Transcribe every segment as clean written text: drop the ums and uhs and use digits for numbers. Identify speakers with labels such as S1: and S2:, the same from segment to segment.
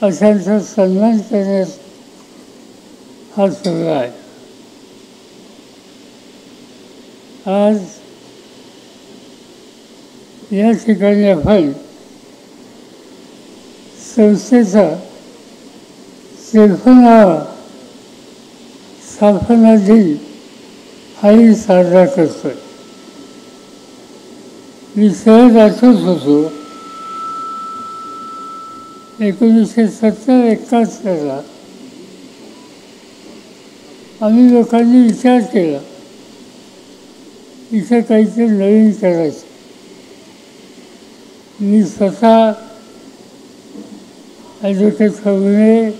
S1: अशांचा सन्मान करण्यात हा सगळा आहे. आज या ठिकाणी आपण संस्थेचा त्रिफळावा स्थापना दिन हाही साजरा करतोय. मी सहज आठवत होतो 1970-71 आम्ही लोकांनी विचार केला इथे काहीतरी नवीन करायचं. मी स्वतः ॲडव्होकेट खवणे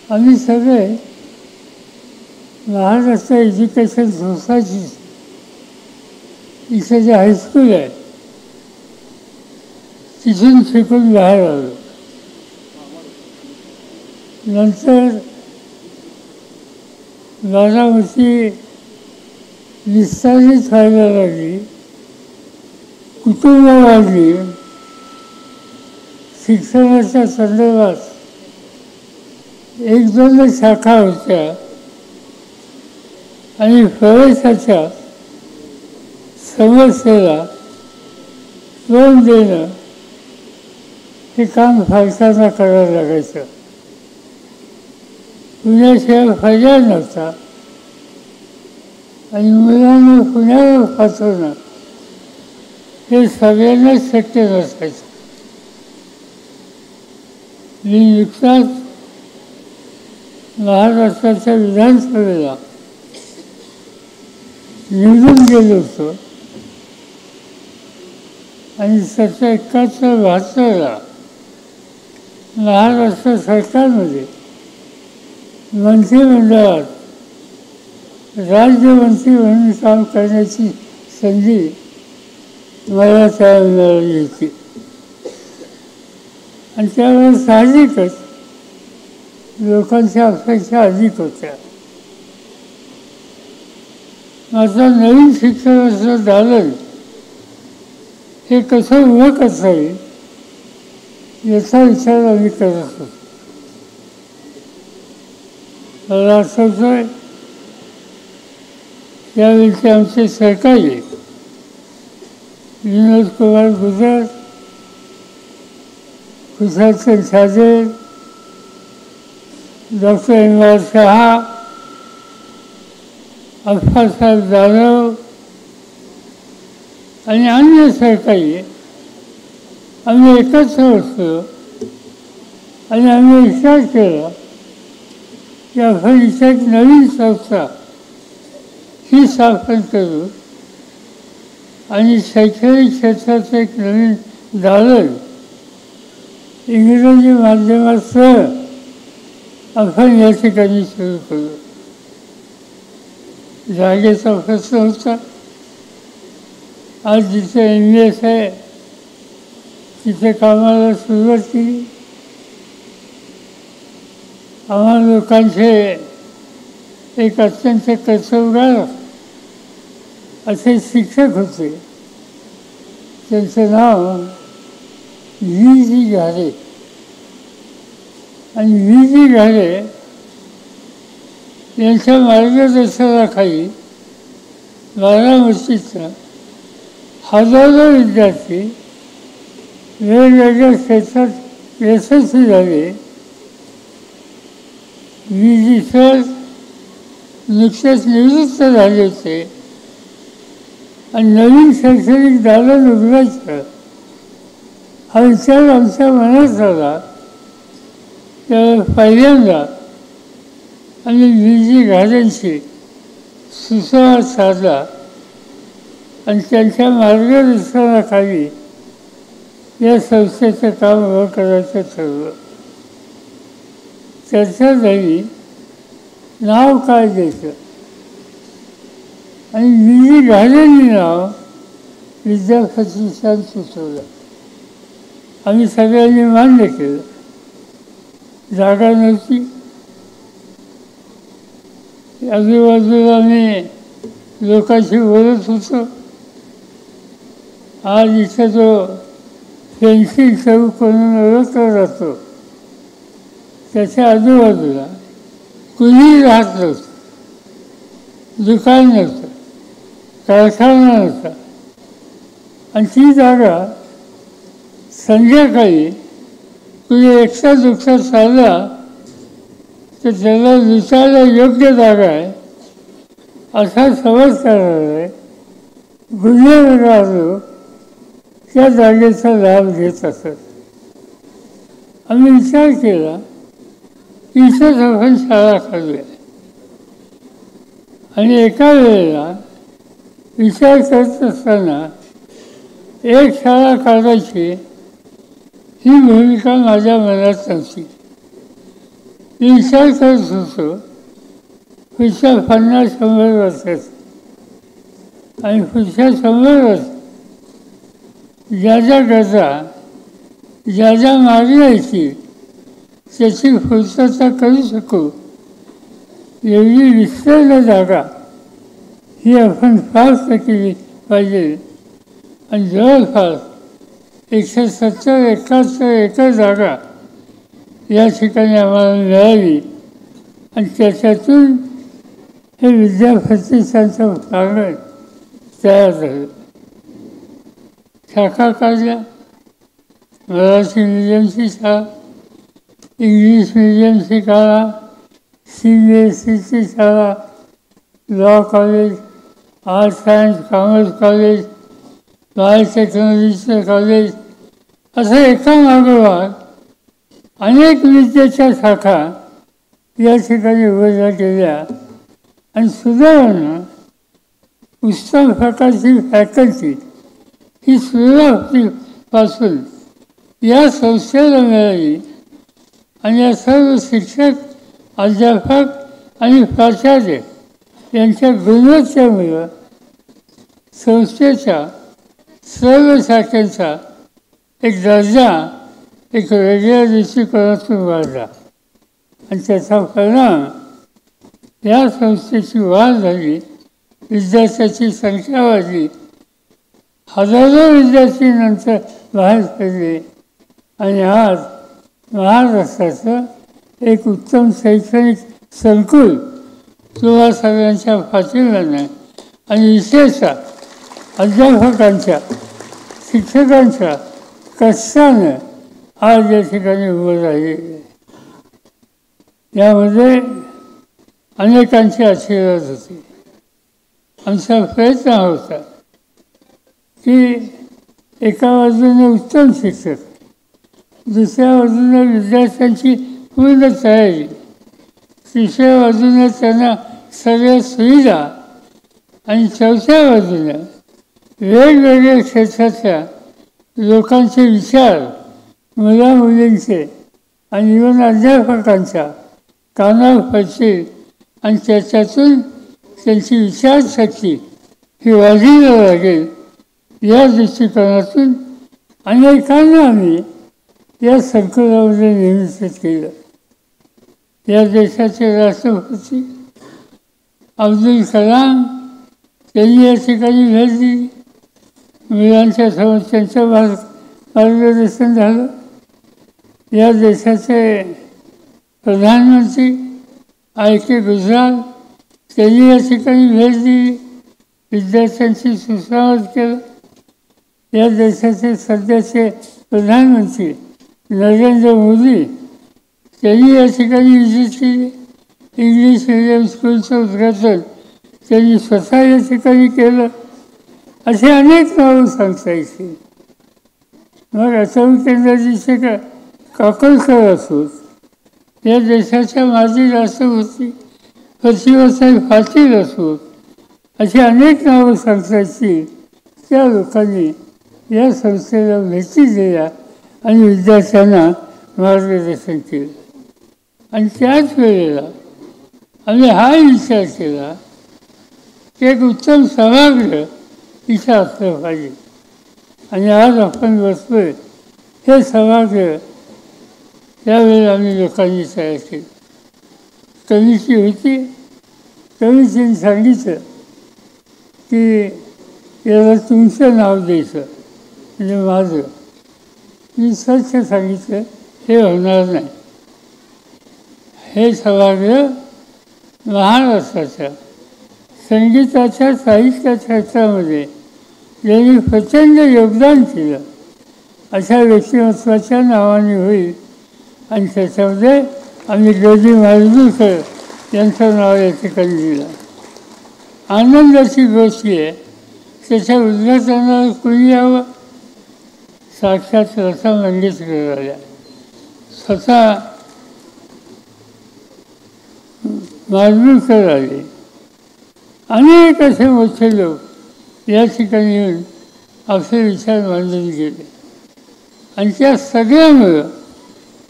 S1: आम्ही सगळे महाराष्ट्र एज्युकेशन सोसायटी इथे जे हायस्कूल आहे तिथून शिकून बाहेर आलो. नंतर बारामती विस्तारित व्हायला लागली, कुटुंब वाढली, शिक्षणाच्या संदर्भात 1-2 शाखा होत्या आणि प्रवेशाच्या समस्येला तोंड देणं हे काम फारसांना करावं लागायचं. पुण्याशिवाय पर्याय नव्हता आणि मुलांना पुण्याला पाठवणं हे सगळ्यांनाच शक्य नसायचं. मी नुकताच महाराष्ट्राच्या विधानसभेला निवडून गेलो होतो आणि 71-72 महाराष्ट्र सरकारमध्ये मंत्रिमंडळात राज्यमंत्री म्हणून काम करण्याची संधी मला त्यावेळी मिळाली होती. आणि त्यावेळेस साहजिकच लोकांच्या अपेक्षा अधिक होत्या. माझं नवीन शिक्षणाचं दालन हे कसं उभं करता येईल याचा विचार आम्ही करत होतो. मला आठवतंय त्यावेळेचे आमचे सरकारी विनोद कुमार गुजर, खुशालचंद साजे, डॉक्टर इम्रान शहा, अप्पासाहेब जाधव आणि अन्य सरकारी आम्ही एकत्र बसलो आणि आम्ही विचार केला की आपण इथे एक नवीन संस्था ही स्थापन करू आणि शैक्षणिक क्षेत्राचं एक नवीन दालन इंग्रजी माध्यमासह आपण या ठिकाणी सुरू करू. जागेचा प्रश्न होता. आज जिथे MBS आहे तिथे कामाला सुरुवात केली. आम्हा लोकांचे एक अत्यंत कर्तबगार असे शिक्षक होते. त्यांचं नाव V.G. घारे. आणि V.G. घारे यांच्या मार्गदर्शनाखाली बारामतीचा हजारो विद्यार्थी वेगवेगळ्या क्षेत्रात यशस्वी झाले. V.G. सर नुकतेच निवृत्त झाले होते आणि नवीन शैक्षणिक दालन उघडायचं हा विचार आमच्या मनात आला. त्यावेळेस पहिल्यांदा आम्ही V.G. घारेंशी सुसंवाद साधला आणि त्यांच्या मार्गदर्शनाखाली या संस्थेचं काम उभं करायचं ठरवलं. चर्चा झाली नाव काय द्यायचं आणि V.G. घारेंनी नाव विद्याप्रतिष्ठान सुचवलं. आम्ही सगळ्यांनी मान्य केलं. जागा नव्हती. आजूबाजूला मी लोकांशी बोलत होतो. आज इथे जो पेन्सिल सर्व करून ओळखला जातो. त्याच्या आजूबाजूला कुणीही राहत नव्हतं, दुकान नव्हतं, कारखाना नव्हता. आणि ती जागा संध्याकाळी कुणी एकटा दुखता चालला तर त्याला विचारायला योग्य जागा आहे असा समज करणार आहे. गुन्हेगार लोक त्या जागेचा लाभ घेत असत. आम्ही विचार केला की इथंच आपण शाळा काढूया. आणि एका वेळेला विचार करत असताना एक शाळा काढायची ही भूमिका माझ्या मनात नव्हती. मी विचार करत होतो पुढच्या 50-100 वर्षात आणि पुढच्या 100 वर्ष ज्या ज्या गरजा ज्या ज्या मागण्या येतील त्याची पूर्तता करू शकू एवढी विस्तीर्ण जागा ही आपण प्राप्त केली पाहिजे. आणि जवळपास 170-71 एकर जागा या ठिकाणी आम्हाला मिळाली. आणि त्याच्यातून हे विद्यापीठांचं प्रांगण तयार झालं. शाखा काढल्या, मराठी मीडियमची शाळा, इंग्लिश मीडियमची शाळा, CBSEची शाळा, law college, arts science commerce college, बायोटेक्नॉलॉजीचं कॉलेज, असं एका मागोमाग अनेक विद्येच्या शाखा या ठिकाणी उभ्या केल्या. आणि सुदैवानं उत्तम प्रकारची फॅकल्टी ही सुरुवातीपासून या संस्थेला मिळाली. आणि या सर्व शिक्षक, अध्यापक आणि प्राचार्य यांच्या गुणवत्तेमुळं संस्थेच्या सर्व शाखांचा एक दर्जा एक वेगळ्या दृष्टिकोनातून वाढला. आणि त्याचा परिणाम या संस्थेची वाढ झाली, विद्यार्थ्याची संख्या वाढली, हजारो विद्यार्थी नंतर बाहेर पडले. आणि आज महाराष्ट्राचं एक उत्तम शैक्षणिक संकुल तुम्हा सगळ्यांच्या पाठिंब्यानं आणि विशेषतः अध्यापकांच्या, शिक्षकांच्या कष्टानं आज या ठिकाणी उभं राहिले. यामध्ये अनेकांचे आशीर्वाद होते. आमचा प्रयत्न होता की एका बाजूने उत्तम शिक्षक, दुसऱ्या बाजूने विद्यार्थ्यांची पूर्ण तयारी, तिसऱ्या बाजूने त्यांना सगळ्या सुविधा आणि चौथ्या बाजूने वेगवेगळ्या क्षेत्रातल्या लोकांचे विचार, मुलामुलींचे आणि इव्हन अध्यापकांच्या कानावर पडतील आणि त्याच्यातून त्यांची विचारशक्ती ही वाढीला लागेल या दृष्टिकोनातून अनेकांना आम्ही या संकुलामध्ये निमित्त केलं. या देशाचे राष्ट्रपती अब्दुल कलाम त्यांनी या ठिकाणी भेट दिली. मुलांच्या समोर त्यांचं मार्गदर्शन झालं. या देशाचे प्रधानमंत्री के गुजराल त्यांनी या ठिकाणी भेट दिली, विद्यार्थ्यांशी सुसंवाद केला. या देशाचे सध्याचे प्रधानमंत्री नरेंद्र मोदी त्यांनी या ठिकाणी विजिट केली. इंग्लिश मीडियम स्कूलचं उद्घाटन त्यांनी स्वतः या ठिकाणी केलं. असे अनेक नावं सांगता येतील. मग अटल एनर्जीचे काकोलकर असोत, या देशाच्या माजी राष्ट्रपती प्रतिभाताई पाटील असोत, अशी अनेक नावं सांगता येतील. त्या लोकांनी या संस्थेला भेटी दिल्या आणि विद्यार्थ्यांना मार्गदर्शन केलं. आणि त्याच वेळेला आम्ही हा विचार केला की एक उत्तम सभागृह इथं असलं पाहिजे. आणि आज आपण बसतोय हे सभागृह त्यावेळेला आम्ही लोकांनी तयार केलं. कमिटी होती, कमिटीने सांगितलं की याला तुमचं नाव द्यायचं म्हणजे माझं. मी स्वच्छ सांगितलं हे होणार नाही. हे सभागृह महाराष्ट्राच्या संगीताच्या साहित्याच्या क्षेत्रामध्ये ज्यांनी प्रचंड योगदान केलं अशा व्यक्तिमत्वाच्या नावाने होईल आणि त्याच्यामध्ये आम्ही ग.दी. माडगूळकर यांचं नाव या ठिकाणी दिलं. आनंदाची गोष्ट आहे त्याच्या उद्घाटनाला कुणी यावं? साक्षात लता मंगेशकर आल्या, स्वतः माडगूळकर आले, अनेक असे मोठे लोक या ठिकाणी येऊन आपले विचार मांडून गेले. आणि त्या सगळ्यामुळं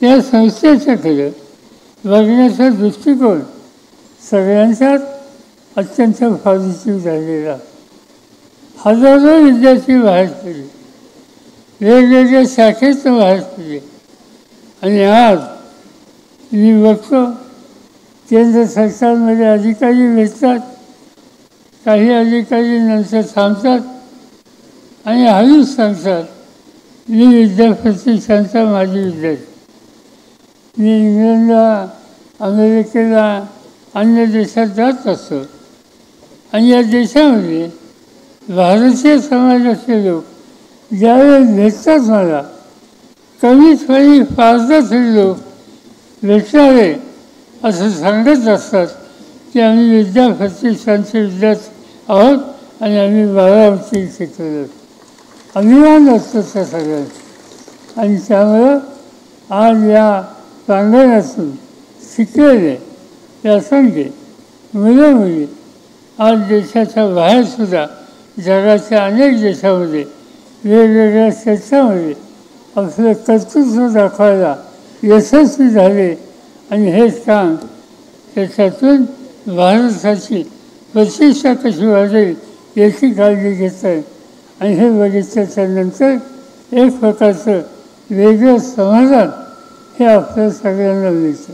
S1: त्या संस्थेच्याकडे बघण्याचा दृष्टिकोन सगळ्यांचाच अत्यंत पॉझिटिव्ह झालेला. हजारो विद्यार्थी बाहेर पडले, वेगवेगळ्या शाखेतून बाहेर पडले. आणि आज मी बघतो केंद्र सरकारमध्ये अधिकारी भेटतात, काही अधिकारी नंतर थांबतात आणि हळूच सांगतात मी विद्याप्रतिष्ठानचा माझी विद्यार्थी. मी इंग्लंडला, अमेरिकेला, अन्य देशात जात असतो आणि या देशामध्ये भारतीय समाजाचे लोक ज्यावेळेस भेटतात मला, कमीत कमी 5-10 तरी लोक भेटणारे असं सांगत असतात की आम्ही विद्याप्रतिष्ठानचे विद्यार्थी आहोत आणि आम्ही 12वी शिकलो. अभिमान असतो त्या सगळ्यांचा. आणि त्यामुळं आज या प्रांगणातून शिकलेले या असंख्य मुलं मुली आज देशाच्या बाहेरसुद्धा जगाच्या अनेक देशामध्ये वेगवेगळ्या क्षेत्रामध्ये आपलं कर्तृत्व दाखवायला यशस्वी झाले. आणि हेच काम त्याच्यातून भारताची प्रतिष्ठा कशी वाढेल याची काळजी घेत आहे. आणि हे बघितल्याच्यानंतर एक प्रकारचं वेगळं समाधान हे आपल्या सगळ्यांना मिळतं.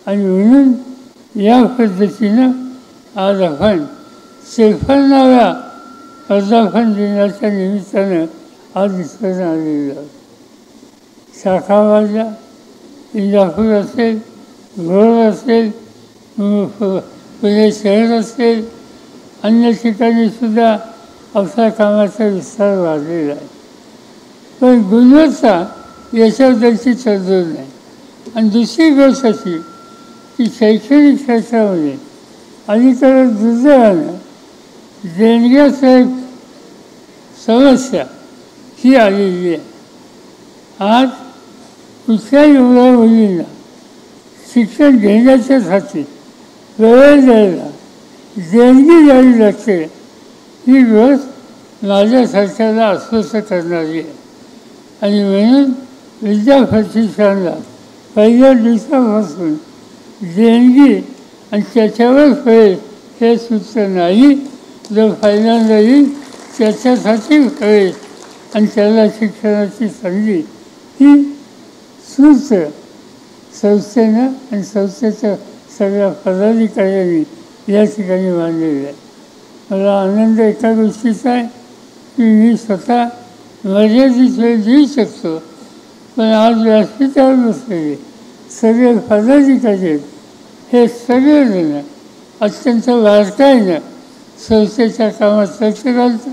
S1: आणि म्हणून या पद्धतीनं आज आपण 53व्या वर्धापन दिनाच्या निमित्तानं आज इथं आलेलो आहोत. शाखावाल्या इंदापूर असेल, घोळ असेल, पुणे शहर असेल, अन्य ठिकाणीसुद्धा आपल्या कामाचा विस्तार वाढलेला आहे. पण गुणवत्ता याच्यावर त्यांची तडजोड नाही. आणि दुसरी गोष्ट अशी की शैक्षणिक क्षेत्रामध्ये अलीकडे दुर्दैवानं देणग्याचं एक समस्या ही आलेली आहे. आज कुठल्याही मुला मुलींना शिक्षण घेण्याच्यासाठी वेळ द्यायला देणगी द्यावी लागते, ही गोष्ट माझ्यासारख्याला अस्वस्थ करणारी आहे. आणि म्हणून विद्याप्रतिष्ठानला पहिल्या दिवसापासून देणगी आणि त्याच्यावर फळे हे सूत्र नाही. जो पहिल्यांदा येईल त्याच्यासाठी फळे आणि त्याला शिक्षणाची संधी ही सूत्र संस्थेनं आणि संस्थेच्या सगळ्या पदाधिकाऱ्यांनी या ठिकाणी मांडलेलं आहे. मला आनंद एका गोष्टीचा आहे की मी स्वतः मर्यादित वेळ देऊ शकतो, पण आज व्यासपीठावर बसलेले सगळे पदाधिकारी आहेत, हे सगळेजण अत्यंत बारकाईनं संस्थेच्या कामात लक्ष घालतात.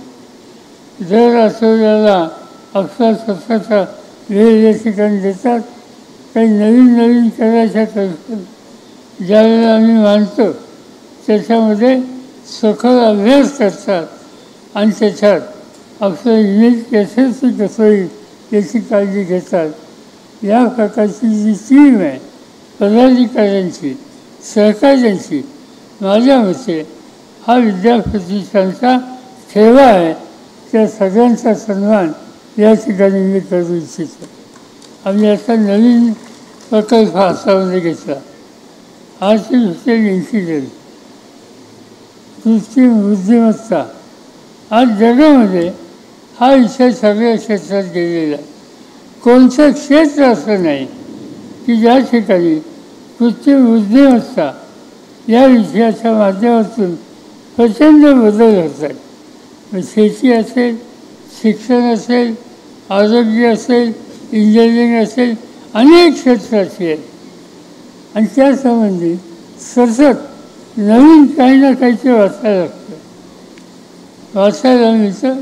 S1: दर आठवड्याला आपला स्वतःचा वेळ या ठिकाणी देतात. काही नवीन नवीन करायच्या कल्पना ज्यावेळेला आम्ही मानतो त्याच्यामध्ये सखोल अभ्यास करतात आणि त्याच्यात आपलं इमेज यशस्वी कसं होईल याची काळजी घेतात. या प्रकारची जी टीम आहे पदाधिकाऱ्यांची, सहकार्यांची, माझ्या मते हा विद्याप्रतिष्ठानचा ठेवा आहे. त्या सगळ्यांचा सन्मान या ठिकाणी मी करू इच्छितो. आम्ही आता नवीन प्रकल्प हातामध्ये घेतला, आर्टिफिशियल इंटेलिजन्स, कृत्रिम बुद्धिमत्ता. आज जगामध्ये हा विषय सगळ्या क्षेत्रात गेलेला आहे. कोणतं क्षेत्र असं नाही की ज्या ठिकाणी कृत्रिम बुद्धिमत्ता या विषयाच्या माध्यमातून प्रचंड बदल होत आहेत. शेती असेल, शिक्षण असेल, आरोग्य असेल, इंजिनिअरिंग असेल, अनेक क्षेत्र अशी आहेत आणि त्यासंबंधी सतत नवीन काही ना काहीतरी वाचायला लागतं. वाचायला मिळतं,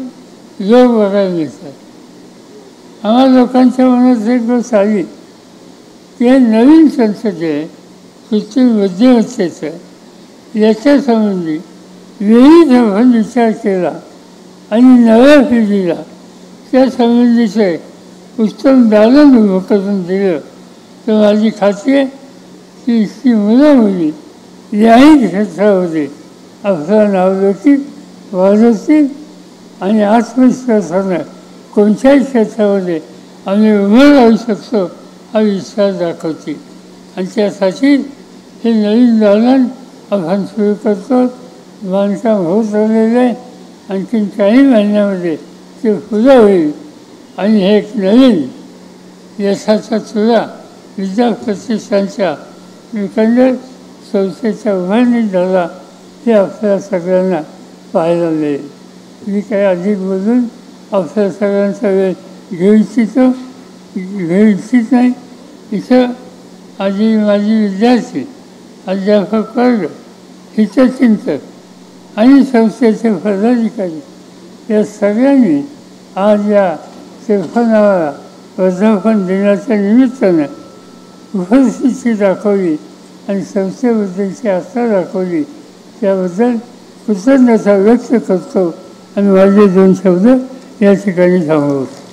S1: लोक बघायला मिळतात. आम्हा लोकांच्या मनात एक गोष्ट आली की हे नवीन संसदे कृत्रिम बुद्धिमत्तेचं याच्यासंबंधी विविध आपण विचार केला आणि नव्या पिढीला त्या संबंधीचे उत्तम दालन उभं करून दिलं तर माझी खात्री आहे की इतकी मुलं मुली याही क्षेत्रामध्ये आपलं नावलौकिक वाढवतील आणि आत्मविश्वासानं कोणत्याही क्षेत्रामध्ये आम्ही उभं राहू शकतो हा विश्वास दाखवतील. आणि त्यासाठी हे नवीन दालन आपण सुरू करतो. बांधकाम होत आलेलं आहे. आणखीन काही महिन्यामध्ये ते पुरं होईल आणि हे एक नवीन यशाचा चुरा विद्याप्रतिष्ठानच्या एकंदर संस्थेच्या उभारणीत झाला हे आपल्याला सगळ्यांना पाहायला मिळेल. मी काही अधिक बोलून आपल्या सगळ्यांचा वेळ घेऊ इच्छित नाही. इथं आधी माझी विद्यार्थी, अध्यापक वर्ग, हितचिंतक आणि संस्थेचे पदाधिकारी या सगळ्यांनी आज या टेलिफोनाला वर्धापन दिनाच्या निमित्तानं उपस्थिती दाखवली आणि संस्थेबद्दलची आस्था दाखवली त्याबद्दल कृतज्ञता व्यक्त करतो आणि माझे 2 शब्द या ठिकाणी थांबवतो.